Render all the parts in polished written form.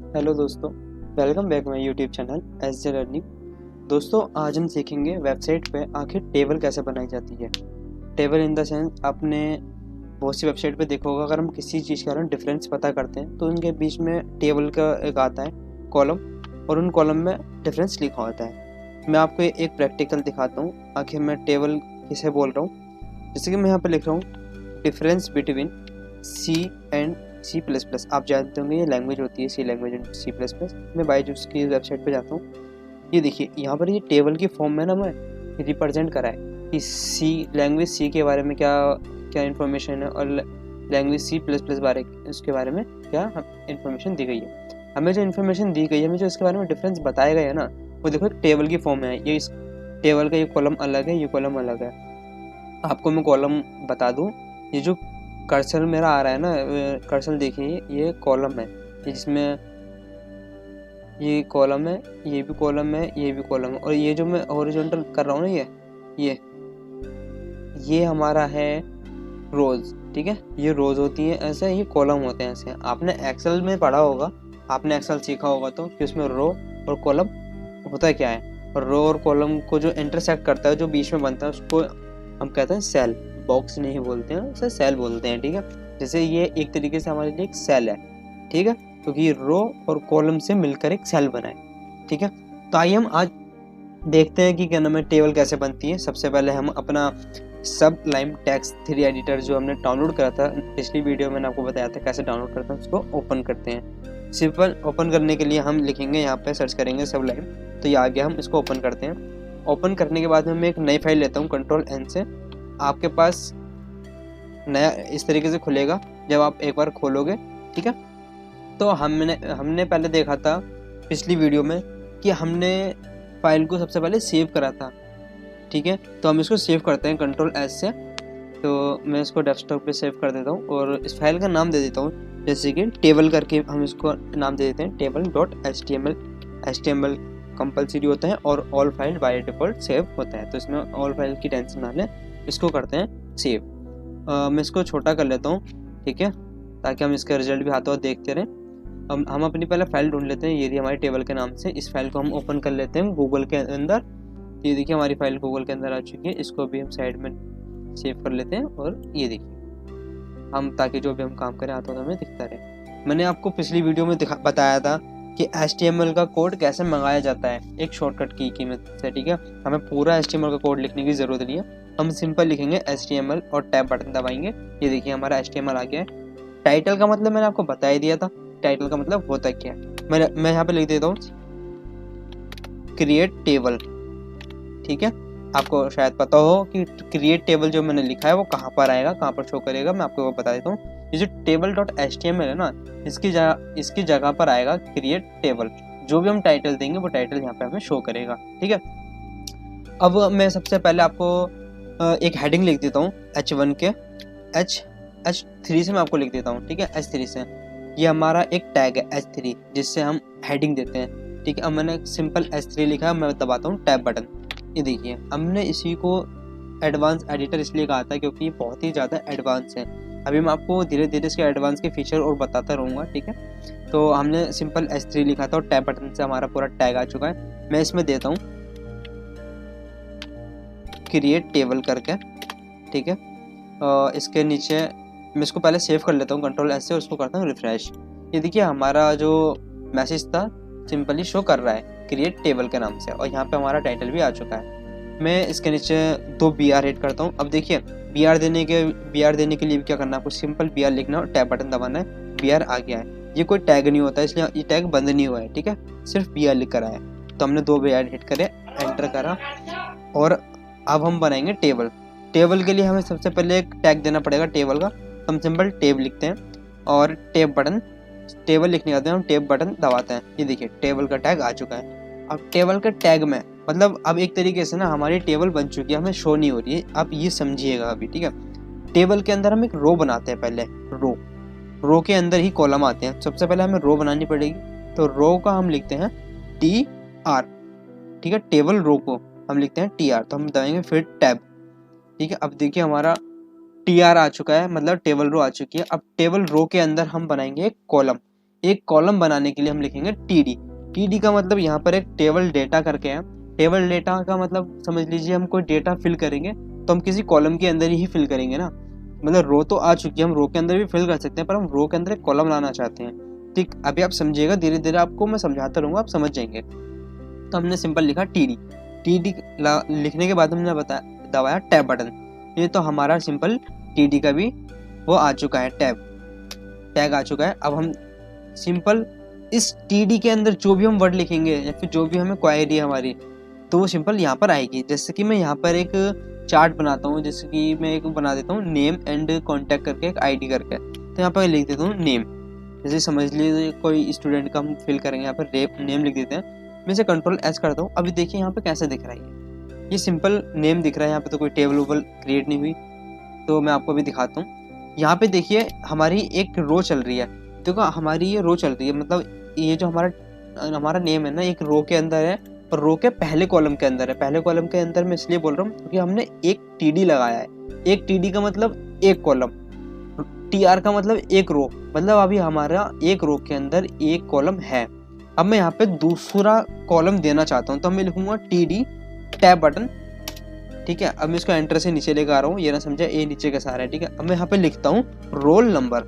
Hello दोस्तों, welcome back my YouTube channel S J learning. दोस्तों, आज हम सीखेंगे वेबसाइट पे आखिर टेबल कैसे बनाई जाती है। टेबल इन द सेंस आपने बहुत सी वेबसाइट पे देखा होगा, अगर हम किसी चीज़ के बारे में डिफरेंस पता करते हैं तो उनके बीच में टेबल का एक आता है कॉलम, और उन कॉलम में डिफरेंस लिखा होता है। मैं आपको एक प्रैक्टिकल दिखाता हूँ आखिर मैं टेबल किसे बोल रहा हूँ। जैसे कि मैं यहाँ पर लिख रहा हूँ difference between C and C plus plus. आप जानते होंगे ये लैंग्वेज होती है, C language and C plus plus. मैं बायजूस की वेबसाइट पे जाता हूँ, ये देखिए यहाँ पर ये टेबल की फॉर्म में ना मैं रिप्रेजेंट करा है कि सी लैंग्वेज सी के बारे में क्या क्या इन्फॉर्मेशन है और लैंग्वेज सी प्लस प्लस बारे उसके बारे में क्या इन्फॉर्मेशन दी गई है। हमें जो इन्फॉर्मेशन दी गई है, हमें जो इसके बारे में डिफरेंस बताया गया है ना, वो देखो एक टेबल की फॉर्म में है। ये इस टेबल का ये कॉलम अलग है, ये कॉलम अलग है। आपको मैं कॉलम बता दूँ, ये जो कर्सर मेरा आ रहा है ना, कर्सर देखिए ये कॉलम है, ये जिसमें ये कॉलम है, ये भी कॉलम है, ये भी कॉलम है, और ये जो मैं हॉरिजॉन्टल कर रहा हूँ ना, ये हमारा है रोज। ठीक है, ये रोज होती है ऐसे, ये कॉलम होते हैं ऐसे। आपने एक्सेल में पढ़ा होगा, आपने एक्सेल सीखा होगा तो कि उसमें रो और कॉलम होता क्या है, और रो और कॉलम को जो इंटरसेक्ट करता है, जो बीच में बनता है, उसको हम कहते हैं सेल। बॉक्स नहीं बोलते हैं उसे, सेल बोलते हैं। ठीक है, जैसे ये एक तरीके से हमारे लिए एक सेल है। ठीक है, क्योंकि ये रो और कॉलम से मिलकर एक सेल बना है। ठीक है, तो आइए हम आज देखते हैं कि क्या नाम है टेबल कैसे बनती है। सबसे पहले हम अपना सब लाइम टेक्स्ट 3 एडिटर जो हमने डाउनलोड करा था पिछली वीडियो में, मैंने आपको बताया था कैसे डाउनलोड करते हैं, उसको ओपन करते हैं। सिंपल ओपन करने के लिए हम लिखेंगे, यहाँ पे सर्च करेंगे सब लाइम, तो ये आ गया। हम इसको ओपन करते हैं। ओपन करने के बाद में मैं एक नई फाइल लेता हूँ कंट्रोल एन से। आपके पास नया इस तरीके से खुलेगा जब आप एक बार खोलोगे। ठीक है, तो हमने पहले देखा था पिछली वीडियो में कि हमने फाइल को सबसे पहले सेव करा था। ठीक है, तो हम इसको सेव करते हैं कंट्रोल एस से। तो मैं इसको डेस्कटॉप पे सेव कर देता हूँ और इस फाइल का नाम दे देता हूँ, जैसे कि टेबल करके हम इसको नाम दे देते हैं, table.html। HTML कंपलसरी होता है और all file by default save होता है, तो इसमें ऑल फाइल की टेंशन ना लें, इसको करते हैं सेव। मैं इसको छोटा कर लेता हूँ, ठीक है, ताकि हम इसका रिजल्ट भी हाथों हाथ देखते रहें। हम अपनी पहले फाइल ढूंढ लेते हैं, ये रही हमारी टेबल के नाम से। इस फाइल को हम ओपन कर लेते हैं गूगल के अंदर। ये देखिए हमारी फाइल गूगल के अंदर आ चुकी है, इसको भी हम साइड में सेव कर लेते हैं। और ये देखिए हम, ताकि जो भी हम काम करें हाथों हमें दिखता रहे। मैंने आपको पिछली वीडियो में बताया था कि HTML का कोड कैसे मंगाया जाता है एक शॉर्टकट की मदद से। ठीक है, हमें पूरा HTML का कोड लिखने की ज़रूरत नहीं है, हम सिंपल लिखेंगे HTML और टैब बटन दबाएंगे। ये देखिए हमारा HTML आ गया है। टाइटल का मतलब मैंने आपको बता ही दिया था, टाइटल का मतलब होता क्या है। मैं यहाँ पे लिख देता हूँ क्रिएट टेबल। ठीक है, आपको शायद पता हो कि क्रिएट टेबल जो मैंने लिखा है वो कहाँ पर आएगा, कहाँ पर शो करेगा। मैं आपको वो बता देता हूँ। ये जो table.html है ना, इसकी जगह पर आएगा क्रिएट टेबल। जो भी हम टाइटल देंगे वो टाइटल यहाँ पे हमें शो करेगा। ठीक है, अब मैं सबसे पहले आपको एक हेडिंग लिख देता हूँ H1 के H3 से मैं आपको लिख देता हूँ। ठीक है, H3 से ये हमारा एक टैग है H3, जिससे हम हेडिंग देते हैं। ठीक है, अब मैंने सिंपल H3 लिखा है, मैं दबाता हूँ टैब बटन। ये देखिए हमने इसी को एडवांस एडिटर इसलिए कहा था क्योंकि ये बहुत ही ज़्यादा एडवांस है। अभी मैं आपको धीरे धीरे इसके एडवांस के फीचर और बताता रहूँगा। ठीक है, तो हमने सिंपल H3 लिखा था और टैब बटन से हमारा पूरा टैग आ चुका है। मैं इसमें देता हूँ क्रिएट टेबल करके। ठीक है, इसके नीचे मैं इसको पहले सेव कर लेता हूँ कंट्रोल एस से, और उसको करता हूँ रिफ्रेश। ये देखिए हमारा जो मैसेज था सिंपली शो कर रहा है क्रिएट टेबल के नाम से, और यहाँ पे हमारा टाइटल भी आ चुका है। मैं इसके नीचे 2 BR ऐड करता हूँ। अब देखिए BR देने के लिए क्या करना है, आपको सिंपल BR लिखना है और टैब बटन दबाना है। BR आ गया है, ये कोई टैग नहीं होता, इसलिए ये टैग बंद नहीं हुआ है। ठीक है, सिर्फ BR लिख कर आया। तो हमने 2 BR ऐड करे, एंटर करा, और अब हम बनाएंगे टेबल। टेबल के लिए हमें सबसे पहले एक टैग देना पड़ेगा टेबल का। तो हम सिंपल टेब लिखते हैं और टेबल लिखने के बाद हम टेब बटन दबाते हैं। ये देखिए टेबल का टैग आ चुका है। अब टेबल के टैग में मतलब अब एक तरीके से ना हमारी टेबल बन चुकी है, हमें शो नहीं हो रही है। आप ये समझिएगा अभी। ठीक है, टेबल के अंदर हम एक रो बनाते हैं, पहले रो के अंदर ही कॉलम आते हैं। सबसे पहले हमें रो बनानी पड़ेगी, तो रो का हम लिखते हैं TR। ठीक है, टेबल रो को हम लिखते हैं TR, तो हम दबाएंगे फिर टैब। ठीक है, अब देखिए हमारा TR आ चुका है, मतलब टेबल रो आ चुकी है। अब टेबल रो के अंदर हम बनाएंगे एक कॉलम। एक कॉलम बनाने के लिए हम लिखेंगे टीडी। टीडी का मतलब यहाँ पर एक टेबल डेटा करके है। टेबल डेटा का मतलब समझ लीजिए हम कोई डेटा फिल करेंगे तो हम किसी कॉलम के अंदर ही फिल करेंगे ना, मतलब रो तो आ चुकी है, हम रो के अंदर भी फिल कर सकते हैं, पर हम रो के अंदर एक कॉलम लाना चाहते हैं। ठीक, अभी आप समझिएगा, धीरे धीरे आपको मैं समझाता रहूँगा, आप समझ जाएंगे। तो हमने सिंपल लिखा टीडी। टीडी लिखने के बाद हमने दबाया टैब बटन। ये तो हमारा सिंपल टीडी का भी वो आ चुका है, टैग आ चुका है। अब हम सिंपल इस टीडी के अंदर जो भी हम वर्ड लिखेंगे या फिर जो भी हमें क्वेरी है हमारी, तो वो सिंपल यहाँ पर आएगी। जैसे कि मैं यहाँ पर एक चार्ट बनाता हूँ, जैसे कि मैं एक बना देता हूँ नेम एंड कॉन्टैक्ट करके, एक आईडी करके, तो यहाँ पर लिख देता हूँ नेम। जैसे समझ लीजिए कोई स्टूडेंट का हम फिल करेंगे, यहाँ पर नेम लिख देते हैं। मैं इसे कंट्रोल एस करता हूँ। अभी देखिए यहाँ पे कैसे दिख रहा है, ये सिंपल नेम दिख रहा है, यहाँ पे तो कोई टेबल वेबल क्रिएट नहीं हुई। तो मैं आपको अभी दिखाता हूँ। यहाँ पे देखिए हमारी एक रो चल रही है, देखो हमारी ये रो चल रही है, मतलब ये जो हमारा नेम है ना, एक रो के अंदर है और रो के पहले कॉलम के अंदर है। पहले कॉलम के अंदर मैं इसलिए बोल रहा हूँ क्योंकि हमने एक टीडी लगाया है। एक टीडी का मतलब एक कॉलम, टीआर का मतलब एक रो, मतलब अभी हमारा एक रो के अंदर एक कॉलम है। अब मैं यहाँ पे दूसरा कॉलम देना चाहता हूँ, तो मैं लिखूंगा टीडी टैब बटन। ठीक है, अब मैं इसको एंटर से नीचे लेकर आ रहा हूँ, ये ना समझा, ए नीचे का सारा है। ठीक है, अब मैं यहाँ पे लिखता हूँ रोल नंबर,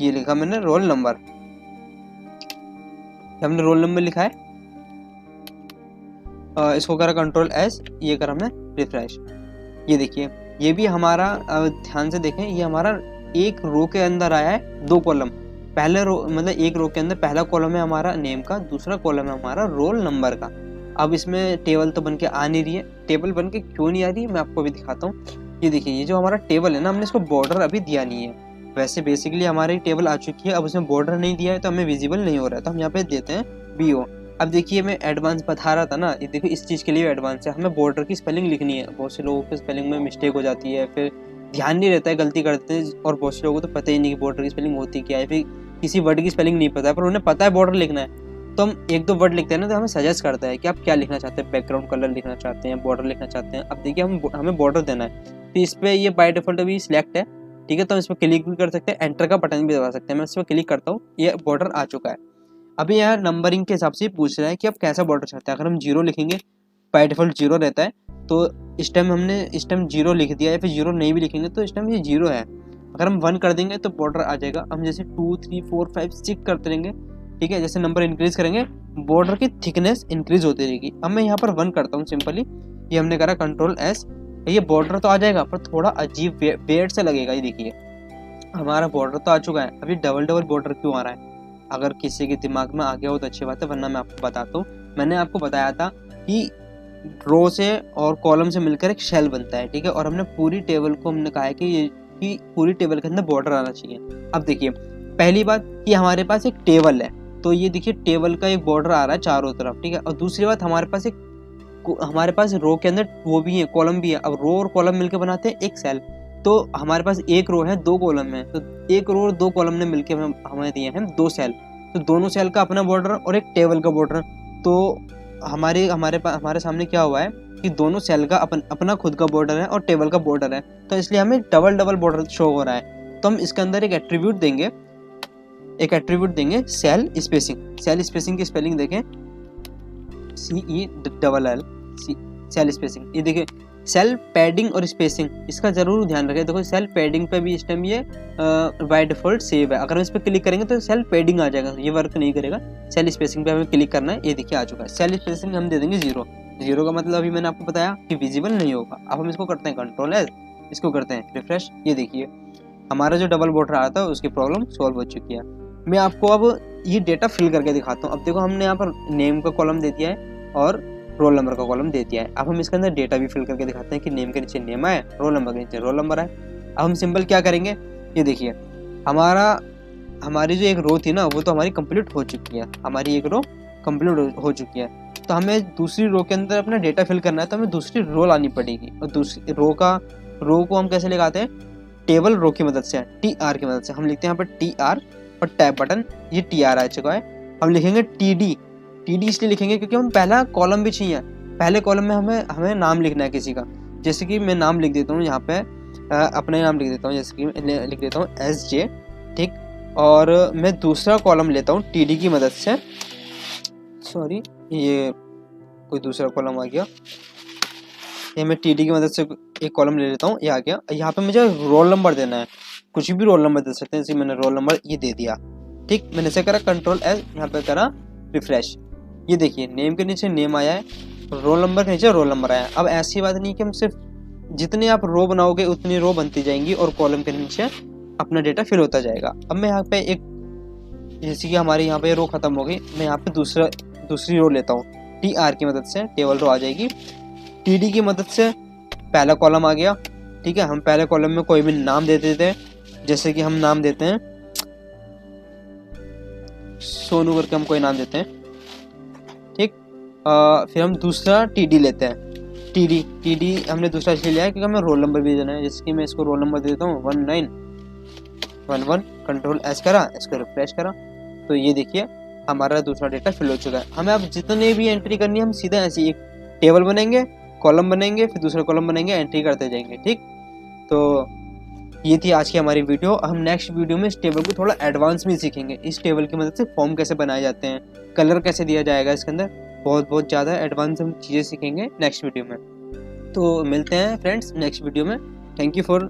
ये लिखा मैंने रोल नंबर। हमने रोल नंबर लिखा है, इसको करा कंट्रोल एस, ये करा हमने रिफ्रेश। ये देखिए ये भी हमारा, ध्यान से देखें, ये हमारा एक रो के अंदर आया है, दो कॉलम। पहले रो मतलब एक रो के अंदर पहला कॉलम है हमारा नेम का, दूसरा कॉलम है हमारा रोल नंबर का। अब इसमें टेबल तो बन के आ नहीं रही है, टेबल बन के क्यों नहीं आ रही है मैं आपको अभी दिखाता हूँ। ये देखिए, ये जो हमारा टेबल है ना, हमने इसको बॉर्डर अभी दिया नहीं है। वैसे बेसिकली हमारी टेबल आ चुकी है, अब उसमें बॉर्डर नहीं दिया है तो हमें विजिबल नहीं हो रहा है, तो हम यहाँ पे देते हैं BO। अब देखिए मैं एडवांस बता रहा था ना, ये देखो इस चीज़ के लिए एडवांस है, हमें बॉर्डर की स्पेलिंग लिखनी है। बहुत से लोगों के स्पेलिंग में मिस्टेक हो जाती है, फिर ध्यान नहीं रहता है, गलती करते हैं, और बहुत से लोगों को तो पता ही नहीं कि बॉर्डर की स्पेलिंग होती क्या है, फिर किसी वर्ड की स्पेलिंग नहीं पता है पर उन्हें पता है बॉर्डर लिखना है। तो हम एक दो वर्ड लिखते हैं ना, तो हमें सजेस्ट करता है कि आप क्या लिखना चाहते हैं, बैकग्राउंड कलर लिखना चाहते हैं, बॉर्डर लिखना चाहते हैं। अब देखिए हमें बॉर्डर देना है, तो इस पर ये बाय डिफॉल्ट अभी सिलेक्ट है। ठीक है, तो हम इस पर क्लिक भी कर सकते हैं, एंटर का बटन भी दबा सकते हैं। मैं इस पर क्लिक करता हूँ, ये बॉर्डर आ चुका है। अभी यहाँ नंबरिंग के हिसाब से पूछ रहा है कि आप कैसा बॉर्डर चाहते हैं। अगर हम 0 लिखेंगे, बाय डिफॉल्ट 0 रहता है, तो इस टाइम हमने 0 लिख दिया, या फिर 0 नहीं भी लिखेंगे तो इस टाइम ये 0 है। अगर हम 1 कर देंगे तो बॉर्डर आ जाएगा। हम जैसे 2 3 4 5 6 करते रहेंगे, ठीक है, जैसे नंबर इंक्रीज करेंगे बॉर्डर की थिकनेस इंक्रीज होती रहेगी। अब मैं यहाँ पर 1 करता हूँ सिंपली, ये हमने करा कंट्रोल एस, ये बॉर्डर तो आ जाएगा पर थोड़ा अजीब वेट से लगेगा। ये देखिए हमारा बॉर्डर तो आ चुका है, अभी डबल बॉर्डर क्यों आ रहा है? अगर किसी के दिमाग में आ गया हो तो अच्छी बात है, वरना मैं आपको बताता हूँ। मैंने आपको बताया था कि रो से और कॉलम से मिलकर एक शेल बनता है, ठीक है, और हमने पूरी टेबल को हमने कहा है कि पूरी टेबल के अंदर बॉर्डर आना चाहिए। अब देखिए पहली बात कि हमारे पास एक टेबल है, तो ये देखिए टेबल का एक बॉर्डर आ रहा है चारों तरफ, ठीक है। और दूसरी बात हमारे पास रो के अंदर वो भी है, कॉलम भी है। अब रो और कॉलम मिलकर बनाते हैं एक सेल, तो हमारे पास एक रो है 2 कॉलम है, तो एक रो और 2 कॉलम ने मिलकर हमें दिए हैं 2 सेल, तो दोनों सेल का अपना बॉर्डर और एक टेबल का बॉर्डर। तो हमारे सामने क्या हुआ है कि दोनों सेल का अपना खुद का बॉर्डर है और टेबल का बॉर्डर है, तो इसलिए हमें डबल बॉर्डर शो हो रहा है। तो हम इसके अंदर एक एट्रीब्यूट देंगे सेल स्पेसिंग। सेल स्पेसिंग की स्पेलिंग देखें, CELL, सेल स्पेसिंग। ये देखिए सेल पैडिंग और स्पेसिंग, इसका जरूर ध्यान रखें। देखो सेल पैडिंग पे भी इस टाइम ये बाय डिफॉल्ट सेव है, अगर हम इस पर क्लिक करेंगे तो सेल पैडिंग आ जाएगा, ये वर्क नहीं करेगा। सेल स्पेसिंग पे हमें क्लिक करना है, ये देखिए आ चुका है। सेल स्पेसिंग हम दे देंगे 0 का मतलब अभी मैंने आपको बताया कि विजिबल नहीं होगा। अब हम इसको करते हैं कंट्रोल एस, इसको करते हैं रिफ्रेश। ये देखिए हमारा जो डबल बॉर्डर आया था उसकी प्रॉब्लम सॉल्व हो चुकी है। मैं आपको अब ये डेटा फिल करके दिखाता हूँ। अब देखो हमने यहाँ पर नेम का कॉलम दे दिया है और रोल नंबर का कॉलम दे दिया है। अब हम इसके अंदर डेटा भी फिल करके दिखाते हैं कि नेम के नीचे नेम आए, रोल नंबर के नीचे रोल नंबर आए। अब हम सिंपल क्या करेंगे, ये देखिए हमारी जो एक रो थी ना वो तो हमारी कंप्लीट हो चुकी है, हमारी एक रो कंप्लीट हो चुकी है। तो हमें दूसरी रो के अंदर अपना डेटा फिल करना है, तो हमें दूसरी रो लानी पड़ेगी। और दूसरी रो को हम कैसे लगाते हैं, टेबल रो की मदद से, TR की मदद से। हम लिखते हैं यहाँ पर TR और टैब बटन, ये TR आ चुका है। हम लिखेंगे TD इसलिए लिखेंगे क्योंकि हम पहला कॉलम भी चाहिए। पहले कॉलम में हमें नाम लिखना है किसी का, जैसे कि मैं नाम लिख देता हूँ यहाँ पे, अपने नाम लिख देता हूँ, जैसे कि लिख देता हूँ SJ, ठीक। और मैं दूसरा कॉलम लेता हूँ TD की मदद से। सॉरी, ये कोई दूसरा कॉलम आ गया। ये मैं TD की मदद से एक कॉलम ले लेता हूँ, ये आ गया। यहाँ पे मुझे रोल नंबर देना है, कुछ भी रोल नंबर दे सकते हैं। जैसे मैंने रोल नंबर ये दे दिया, ठीक। मैंने ऐसे करा Ctrl S, यहाँ पे करा रिफ्रेश। ये देखिए नेम के नीचे नेम आया है, रोल नंबर के नीचे रोल नंबर आया है। अब ऐसी बात नहीं कि हम सिर्फ जितने आप रो बनाओगे उतनी रो बनती जाएंगी और कॉलम के नीचे अपना डेटा फिल होता जाएगा। अब मैं यहाँ पे एक, जैसे कि हमारे यहाँ पे रो खत्म हो गई, मैं यहाँ पे दूसरी रो लेता हूँ। TR की मदद से टेबल रो आ जाएगी। TD की मदद से पहला कॉलम आ गया, ठीक है। हम पहले कॉलम में कोई भी नाम दे देते हैं, जैसे कि हम नाम देते हैं सोनू करके हम कोई नाम देते हैं, ठीक। फिर हम दूसरा TD लेते हैं। TD हमने दूसरा इसलिए लिया है क्योंकि हमें रोल नंबर भी देना है। जैसे कि मैं इसको रोल नंबर दे देता हूँ 1911। Ctrl S करा, इसको रिफ्रेश करा, तो ये देखिए हमारा दूसरा डेटा फिल हो चुका है। हमें अब जितने भी एंट्री करनी है हम सीधा ऐसे एक टेबल बनेंगे, कॉलम बनेंगे, फिर दूसरा कॉलम बनेंगे, एंट्री करते जाएंगे, ठीक। तो ये थी आज की हमारी वीडियो। हम नेक्स्ट वीडियो में इस टेबल को थोड़ा एडवांस में सीखेंगे। इस टेबल की मदद से फॉर्म कैसे बनाए जाते हैं, कलर कैसे दिया जाएगा इसके अंदर, बहुत ज़्यादा एडवांस हम चीज़ें सीखेंगे नेक्स्ट वीडियो में। तो मिलते हैं फ्रेंड्स नेक्स्ट वीडियो में। Thank you for